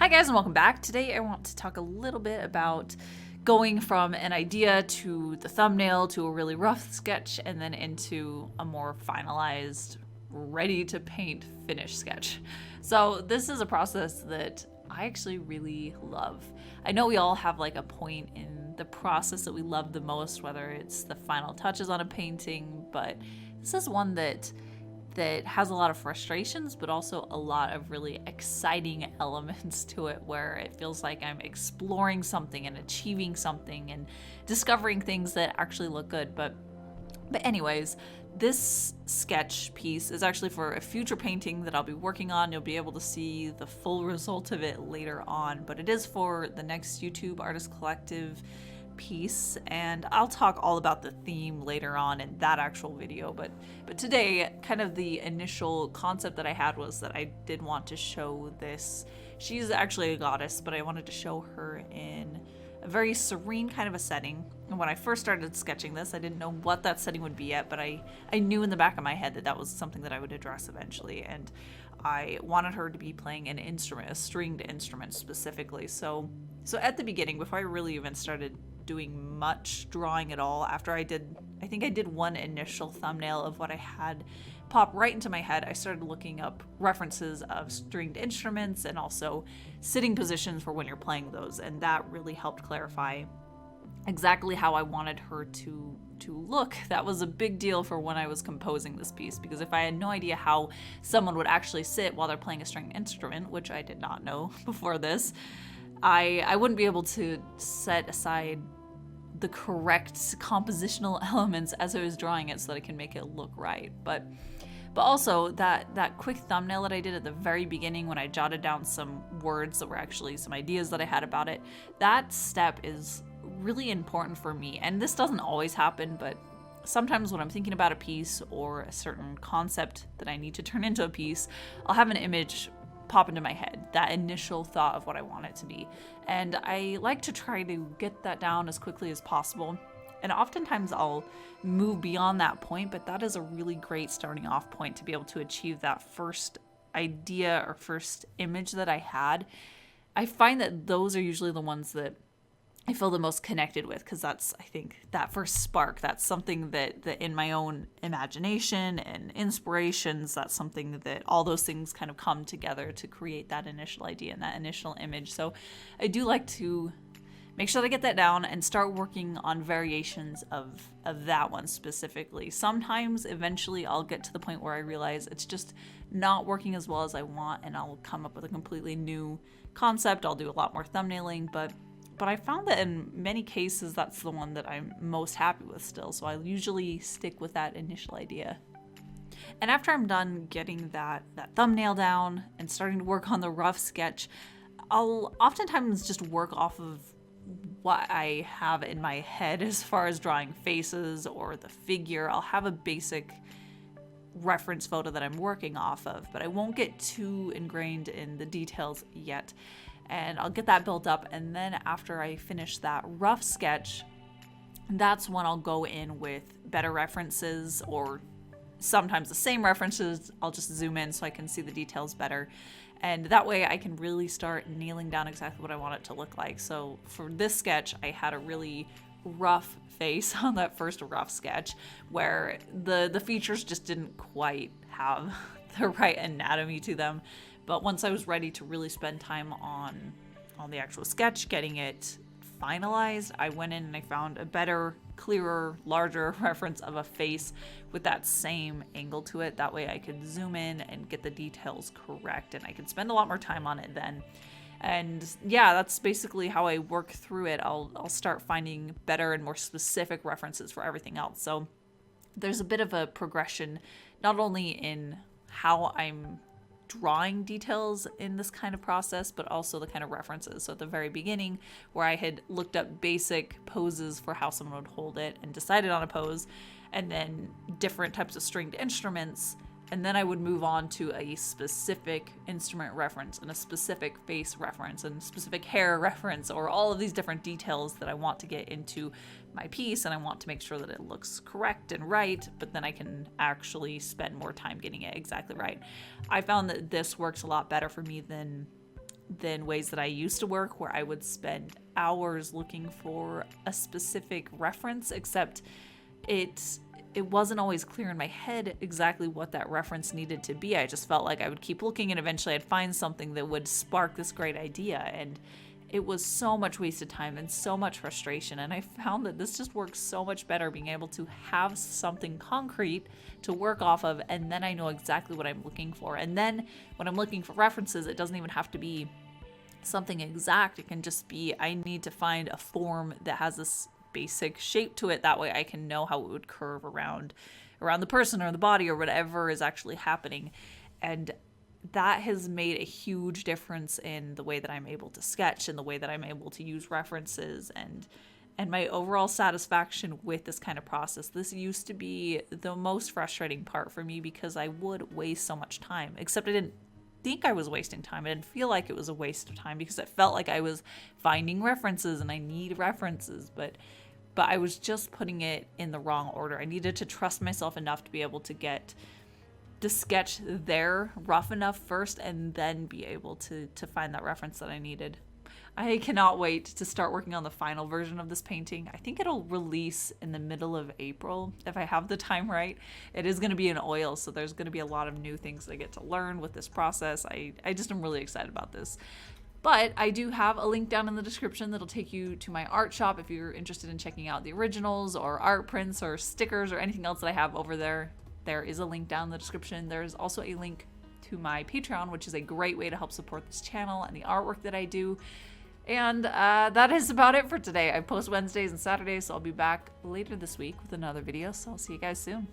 Hi guys and welcome back. Today I want to talk a little bit about going from an idea to the thumbnail to a really rough sketch and then into a more finalized, ready to paint finished sketch. So this is a process that I actually really love. I know we all have like a point in the process that we love the most, whether it's the final touches on a painting, but this is one that has a lot of frustrations, but also a lot of really exciting elements to it where it feels like I'm exploring something and achieving something and discovering things that actually look good. But anyways, this sketch piece is actually for a future painting that I'll be working on. You'll be able to see the full result of it later on, but it is for the next YouTube Artist Collective piece, and I'll talk all about the theme later on in that actual video. But today, kind of the initial concept that I had was that I did want to show this. She's actually a goddess, but I wanted to show her in a very serene kind of a setting. And when I first started sketching this, I didn't know what that setting would be yet, but I knew in the back of my head that that was something that I would address eventually. And I wanted her to be playing an instrument, a stringed instrument specifically. So at the beginning, before I really even started doing much drawing at all, after I think I did one initial thumbnail of what I had pop right into my head, I started looking up references of stringed instruments and also sitting positions for when you're playing those, and that really helped clarify exactly how I wanted her to look. That was a big deal for when I was composing this piece, because if I had no idea how someone would actually sit while they're playing a stringed instrument, which I did not know before this, I wouldn't be able to set aside the correct compositional elements as I was drawing it so that I can make it look right. But also that quick thumbnail that I did at the very beginning when I jotted down some words that were actually some ideas that I had about it, that step is really important for me. And this doesn't always happen, but sometimes when I'm thinking about a piece or a certain concept that I need to turn into a piece, I'll have an image pop into my head, that initial thought of what I want it to be. And I like to try to get that down as quickly as possible. And oftentimes I'll move beyond that point, but that is a really great starting off point to be able to achieve that first idea or first image that I had. I find that those are usually the ones that I feel the most connected with, because that's, I think, that first spark, that's something that in my own imagination and inspirations, that's something that all those things kind of come together to create that initial idea and that initial image. So I do like to make sure that I get that down and start working on variations of that one specifically. Sometimes eventually I'll get to the point where I realize it's just not working as well as I want, and I'll come up with a completely new concept. I'll do a lot more thumbnailing, but I found that in many cases, that's the one that I'm most happy with still. So I usually stick with that initial idea. And after I'm done getting that thumbnail down and starting to work on the rough sketch, I'll oftentimes just work off of what I have in my head as far as drawing faces or the figure. I'll have a basic reference photo that I'm working off of, but I won't get too ingrained in the details yet. And I'll get that built up, and then after I finish that rough sketch, that's when I'll go in with better references, or sometimes the same references. I'll just zoom in so I can see the details better, and that way I can really start nailing down exactly what I want it to look like. So for this sketch, I had a really rough face on that first rough sketch where the features just didn't quite have the right anatomy to them. But once I was ready to really spend time on the actual sketch, getting it finalized, I went in and I found a better, clearer, larger reference of a face with that same angle to it. That way I could zoom in and get the details correct, and I could spend a lot more time on it then. And yeah, that's basically how I work through it. I'll start finding better and more specific references for everything else. So there's a bit of a progression, not only in how I'm drawing details in this kind of process, but also the kind of references. So at the very beginning, where I had looked up basic poses for how someone would hold it and decided on a pose, and then different types of stringed instruments, and then I would move on to a specific instrument reference and a specific face reference and specific hair reference, or all of these different details that I want to get into my piece, and I want to make sure that it looks correct and right, but then I can actually spend more time getting it exactly right. I found that this works a lot better for me than than ways that I used to work, where I would spend hours looking for a specific reference, except it wasn't always clear in my head exactly what that reference needed to be. I just felt like I would keep looking and eventually I'd find something that would spark this great idea. And it was so much wasted time and so much frustration. And I found that this just works so much better, being able to have something concrete to work off of, and then I know exactly what I'm looking for. And then when I'm looking for references, it doesn't even have to be something exact. It can just be, I need to find a form that has this basic shape to it. That way I can know how it would curve around the person or the body or whatever is actually happening. And that has made a huge difference in the way that I'm able to sketch and the way that I'm able to use references and my overall satisfaction with this kind of process. This used to be the most frustrating part for me because I would waste so much time, except I didn't think I was wasting time. I didn't feel like it was a waste of time because it felt like I was finding references and I need references, but I was just putting it in the wrong order. I needed to trust myself enough to be able to get the sketch there rough enough first and then be able to find that reference that I needed. I cannot wait to start working on the final version of this painting. I think it'll release in the middle of April, if I have the time right. It is going to be in oil, so there's going to be a lot of new things that I get to learn with this process. I just am really excited about this. But I do have a link down in the description that'll take you to my art shop if you're interested in checking out the originals or art prints or stickers or anything else that I have over there. There is a link down in the description. There's also a link to my Patreon, which is a great way to help support this channel and the artwork that I do. And that is about it for today. I post Wednesdays and Saturdays, so I'll be back later this week with another video. So I'll see you guys soon.